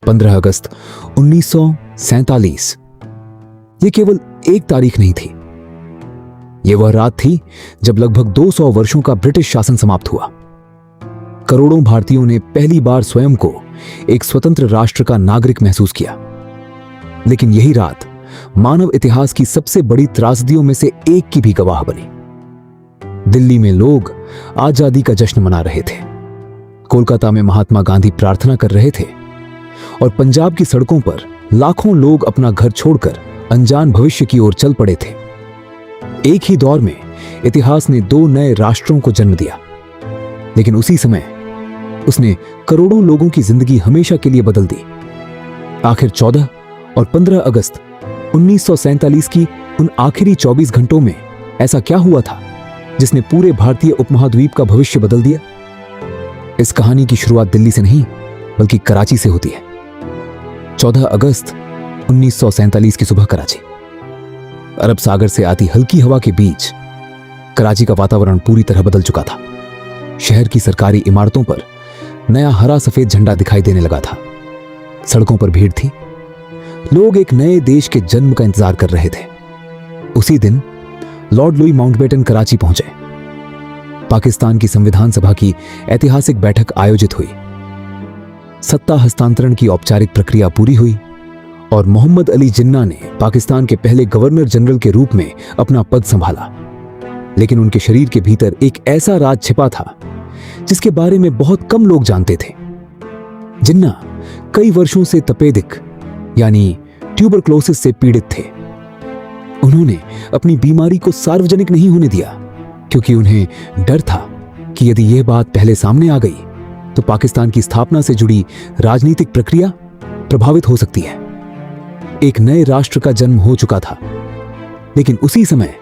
15 अगस्त 1947। यह केवल एक तारीख नहीं थी, यह वह रात थी जब लगभग 200 वर्षों का ब्रिटिश शासन समाप्त हुआ। करोड़ों भारतीयों ने पहली बार स्वयं को एक स्वतंत्र राष्ट्र का नागरिक महसूस किया। लेकिन यही रात मानव इतिहास की सबसे बड़ी त्रासदियों में से एक की भी गवाह बनी। दिल्ली में लोग आजादी का जश्न मना रहे थे, कोलकाता में महात्मा गांधी प्रार्थना कर रहे थे और पंजाब की सड़कों पर लाखों लोग अपना घर छोड़कर अनजान भविष्य की ओर चल पड़े थे। एक ही दौर में इतिहास ने 2 नए राष्ट्रों को जन्म दिया, लेकिन उसी समय उसने करोड़ों लोगों की जिंदगी हमेशा के लिए बदल दी। आखिर 14 और 15 अगस्त 1947 की उन आखिरी 24 घंटों में ऐसा क्या हुआ था जिसने पूरे भारतीय उपमहाद्वीप का भविष्य बदल दिया? इस कहानी की शुरुआत दिल्ली से नहीं बल्कि कराची से होती है। 14 अगस्त 1947 की सुबह कराची। अरब सागर से आती हल्की हवा के बीच कराची का वातावरण पूरी तरह बदल चुका था। शहर की सरकारी इमारतों पर नया हरा सफेद झंडा दिखाई देने लगा था। सड़कों पर भीड़ थी। लोग एक नए देश के जन्म का इंतजार कर रहे थे। उसी दिन लॉर्ड लुई माउंटबेटन कराची पहुंचे। पाकिस्तान की संविधान सभा की ऐतिहासिक बैठक आयोजित हुई। सत्ता हस्तांतरण की औपचारिक प्रक्रिया पूरी हुई और मोहम्मद अली जिन्ना ने पाकिस्तान के पहले गवर्नर जनरल के रूप में अपना पद संभाला। लेकिन उनके शरीर के भीतर एक ऐसा राज छिपा था जिसके बारे में बहुत कम लोग जानते थे। जिन्ना कई वर्षों से तपेदिक यानी ट्यूबरक्लोसिस से पीड़ित थे। उन्होंने अपनी बीमारी को सार्वजनिक नहीं होने दिया क्योंकि उन्हें डर था कि यदि यह बात पहले सामने आ गई तो पाकिस्तान की स्थापना से जुड़ी राजनीतिक प्रक्रिया प्रभावित हो सकती है। एक नए राष्ट्र का जन्म हो चुका था, लेकिन उसी समय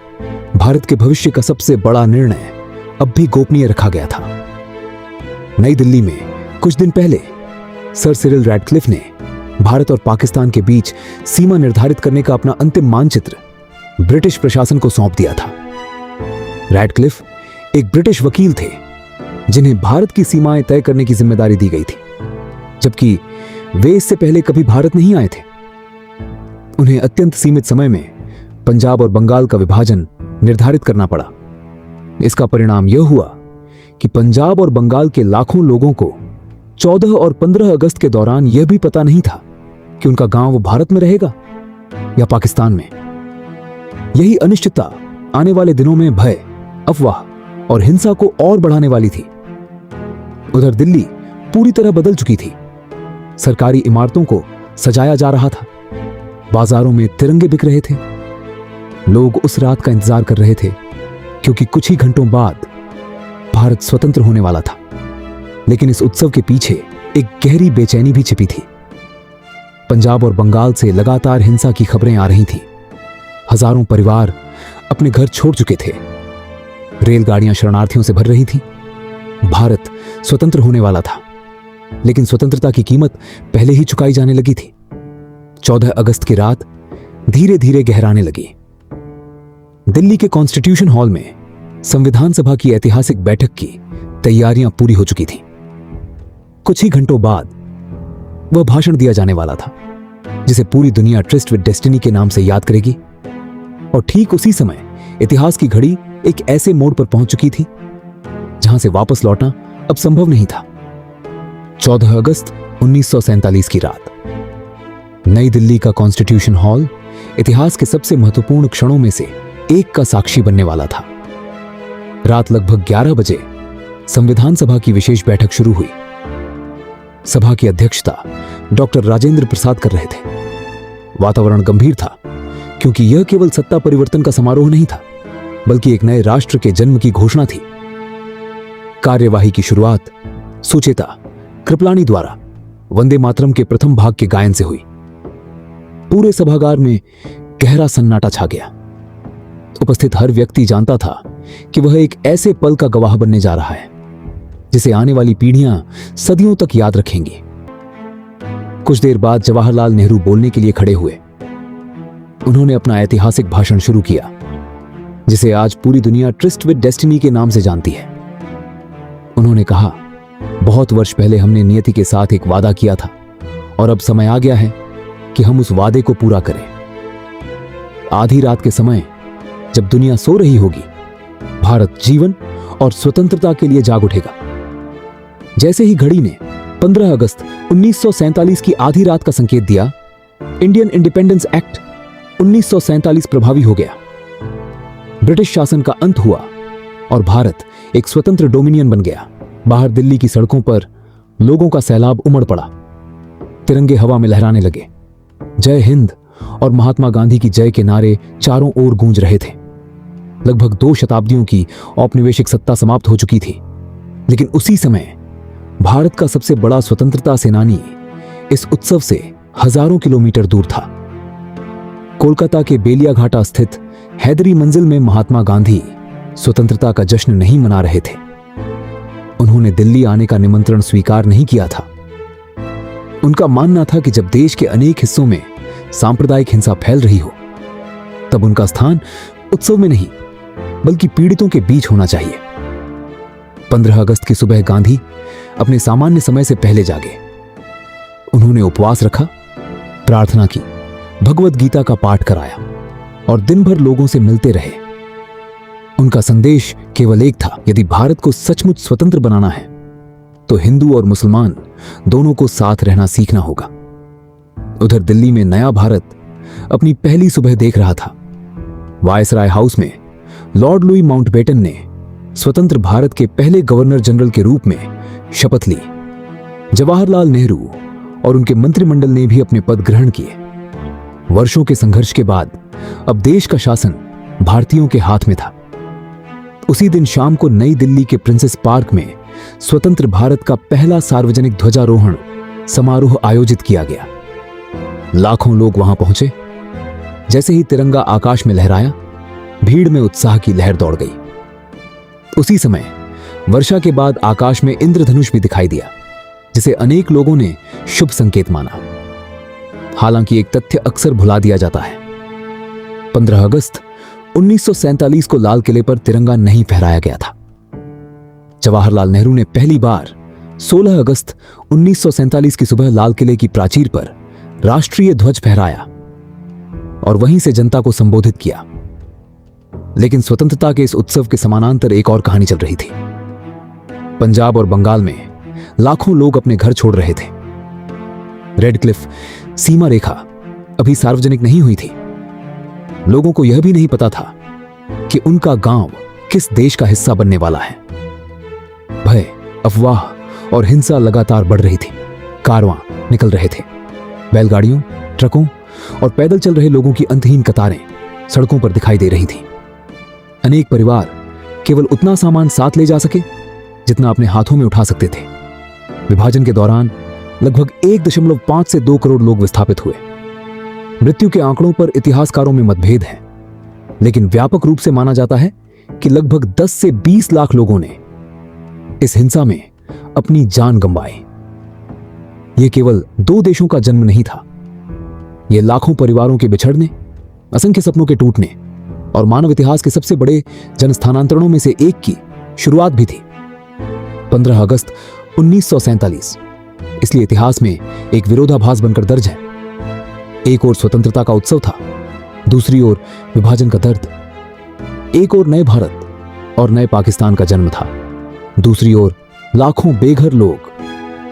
भारत के भविष्य का सबसे बड़ा निर्णय अब भी गोपनीय रखा गया था। नई दिल्ली में कुछ दिन पहले सर सिरिल रैडक्लिफ ने भारत और पाकिस्तान के बीच सीमा निर्धारित करने का अपना अंतिम मानचित्र ब्रिटिश प्रशासन को सौंप दिया था। रैडक्लिफ एक ब्रिटिश वकील थे जिन्हें भारत की सीमाएं तय करने की जिम्मेदारी दी गई थी, जबकि वे इससे पहले कभी भारत नहीं आए थे। उन्हें अत्यंत सीमित समय में पंजाब और बंगाल का विभाजन निर्धारित करना पड़ा। इसका परिणाम यह हुआ कि पंजाब और बंगाल के लाखों लोगों को 14 और 15 अगस्त के दौरान यह भी पता नहीं था कि उनका गांव भारत में रहेगा या पाकिस्तान में। यही अनिश्चितता आने वाले दिनों में भय, अफवाह और हिंसा को और बढ़ाने वाली थी। उधर दिल्ली पूरी तरह बदल चुकी थी। सरकारी इमारतों को सजाया जा रहा था, बाजारों में तिरंगे बिक रहे थे। लोग उस रात का इंतजार कर रहे थे क्योंकि कुछ ही घंटों बाद भारत स्वतंत्र होने वाला था। लेकिन इस उत्सव के पीछे एक गहरी बेचैनी भी छिपी थी। पंजाब और बंगाल से लगातार हिंसा की खबरें आ रही थीं। हजारों परिवार अपने घर छोड़ चुके थे। रेलगाड़ियां शरणार्थियों से भर रही थीं। भारत स्वतंत्र होने वाला था, लेकिन स्वतंत्रता की कीमत पहले ही चुकाई जाने लगी थी। 14 अगस्त की रात धीरे धीरे गहराने लगी। दिल्ली के कॉन्स्टिट्यूशन हॉल में संविधान सभा की ऐतिहासिक बैठक की तैयारियां पूरी हो चुकी थीं। कुछ ही घंटों बाद वह भाषण दिया जाने वाला था जिसे पूरी दुनिया ट्रिस्ट विद डेस्टिनी के नाम से याद करेगी। और ठीक उसी समय इतिहास की घड़ी एक ऐसे मोड़ पर पहुंच चुकी थी जहां से वापस लौटना अब संभव नहीं था। 14 अगस्त 1947 की रात नई दिल्ली का कॉन्स्टिट्यूशन हॉल इतिहास के सबसे महत्वपूर्ण क्षणों में से एक का साक्षी बनने वाला था। रात लगभग 11 बजे संविधान सभा की विशेष बैठक शुरू हुई। सभा की अध्यक्षता डॉक्टर राजेंद्र प्रसाद कर रहे थे। वातावरण गंभीर था क्योंकि यह केवल सत्ता परिवर्तन का समारोह नहीं था, बल्कि एक नए राष्ट्र के जन्म की घोषणा थी। कार्यवाही की शुरुआत सुचेता कृपलानी द्वारा वंदे मातरम के प्रथम भाग के गायन से हुई। पूरे सभागार में गहरा सन्नाटा छा गया। उपस्थित हर व्यक्ति जानता था कि वह एक ऐसे पल का गवाह बनने जा रहा है जिसे आने वाली पीढ़ियां सदियों तक याद रखेंगी। कुछ देर बाद जवाहरलाल नेहरू बोलने के लिए खड़े हुए। उन्होंने अपना ऐतिहासिक भाषण शुरू किया जिसे आज पूरी दुनिया ट्रिस्ट विद डेस्टिनी के नाम से जानती है। उन्होंने कहा, बहुत वर्ष पहले हमने नियति के साथ एक वादा किया था और अब समय आ गया है कि हम उस वादे को पूरा करें। आधी रात के समय जब दुनिया सो रही होगी, भारत जीवन और स्वतंत्रता के लिए जाग उठेगा। जैसे ही घड़ी ने 15 अगस्त 1947 की आधी रात का संकेत दिया, इंडियन इंडिपेंडेंस एक्ट 1947 प्रभावी हो गया। ब्रिटिश शासन का अंत हुआ और भारत एक स्वतंत्र डोमिनियन बन गया। बाहर दिल्ली की सड़कों पर लोगों का सैलाब उमड़ पड़ा। तिरंगे हवा में लहराने लगे। जय हिंद और महात्मा गांधी की जय के नारे चारों ओर गूंज रहे थे। लगभग 2 शताब्दियों की औपनिवेशिक सत्ता समाप्त हो चुकी थी, लेकिन उसी समय भारत का सबसे बड़ा स्वतंत्रता सेनानी इस उत्सव से हजारों किलोमीटर दूर था। कोलकाता के बेलियाघाटा स्थित हैदरी मंजिल में महात्मा गांधी स्वतंत्रता का जश्न नहीं मना रहे थे। उन्होंने दिल्ली आने का निमंत्रण स्वीकार नहीं किया था। उनका मानना था कि जब देश के अनेक हिस्सों में सांप्रदायिक हिंसा फैल रही हो, तब उनका स्थान उत्सव में नहीं बल्कि पीड़ितों के बीच होना चाहिए। 15 अगस्त की सुबह गांधी अपने सामान्य समय से पहले जागे। उन्होंने उपवास रखा, प्रार्थना की, भगवत गीता का पाठ कराया और दिन भर लोगों से मिलते रहे। उनका संदेश केवल एक था, यदि भारत को सचमुच स्वतंत्र बनाना है तो हिंदू और मुसलमान दोनों को साथ रहना सीखना होगा। उधर दिल्ली में नया भारत अपनी पहली सुबह देख रहा था। वायसराय हाउस में लॉर्ड लुई माउंटबेटन ने स्वतंत्र भारत के पहले गवर्नर जनरल के रूप में शपथ ली। जवाहरलाल नेहरू और उनके मंत्रिमंडल ने भी अपने पद ग्रहण किए। वर्षों के संघर्ष के बाद अब देश का शासन भारतीयों के हाथ में था। उसी दिन शाम को नई दिल्ली के प्रिंसेस पार्क में स्वतंत्र भारत का पहला सार्वजनिक ध्वजारोहण समारोह आयोजित किया गया। लाखों लोग वहां पहुंचे। जैसे ही तिरंगा आकाश में लहराया, भीड़ में उत्साह की लहर दौड़ गई। उसी समय वर्षा के बाद आकाश में इंद्रधनुष भी दिखाई दिया, जिसे अनेक लोगों ने शुभ संकेत माना। हालांकि एक तथ्य अक्सर भुला दिया जाता है। 15 अगस्त 1947 को लाल किले पर तिरंगा नहीं फहराया गया था। जवाहरलाल नेहरू ने पहली बार 16 अगस्त 1947 की सुबह लाल किले की प्राचीर पर राष्ट्रीय ध्वज फहराया और वहीं से जनता को संबोधित किया। लेकिन स्वतंत्रता के इस उत्सव के समानांतर एक और कहानी चल रही थी। पंजाब और बंगाल में लाखों लोग अपने घर छोड़ रहे थे। रेड क्लिफ सीमा रेखा अभी सार्वजनिक नहीं हुई थी। लोगों को यह भी नहीं पता था कि उनका गांव किस देश का हिस्सा बनने वाला है। भय, अफवाह और हिंसा लगातार बढ़ रही थी। कारवां निकल रहे थे। बैलगाड़ियों, ट्रकों और पैदल चल रहे लोगों की अंतहीन कतारें सड़कों पर दिखाई दे रही थीं। अनेक परिवार केवल उतना सामान साथ ले जा सके जितना अपने हाथों में उठा सकते थे। विभाजन के दौरान लगभग 1.5 से 2 करोड़ लोग विस्थापित हुए। मृत्यु के आंकड़ों पर इतिहासकारों में मतभेद है, लेकिन व्यापक रूप से माना जाता है कि लगभग 10 से 20 लाख लोगों ने इस हिंसा में अपनी जान गंवाई। यह केवल 2 देशों का जन्म नहीं था, यह लाखों परिवारों के बिछड़ने, असंख्य सपनों के टूटने और मानव इतिहास के सबसे बड़े जनस्थानांतरणों में से एक की शुरुआत भी थी। 15 अगस्त 1947 इसलिए इतिहास में एक विरोधाभास बनकर दर्ज है। एक ओर स्वतंत्रता का उत्सव था, दूसरी ओर विभाजन का दर्द। एक ओर नए भारत और नए पाकिस्तान का जन्म था, दूसरी ओर लाखों बेघर लोग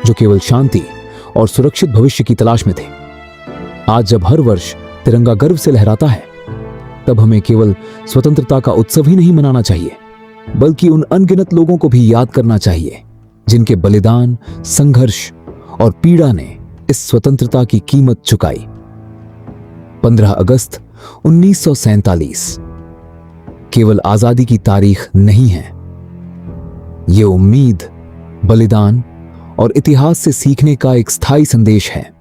जो केवल शांति और सुरक्षित भविष्य की तलाश में थे। आज जब हर वर्ष तिरंगा गर्व से लहराता है, तब हमें केवल स्वतंत्रता का उत्सव ही नहीं मनाना चाहिए, बल्कि उन अनगिनत लोगों को भी याद करना चाहिए जिनके बलिदान, संघर्ष और पीड़ा ने इस स्वतंत्रता की कीमत चुकाई। 15 अगस्त 1947 केवल आजादी की तारीख नहीं है, यह उम्मीद, बलिदान और इतिहास से सीखने का एक स्थायी संदेश है।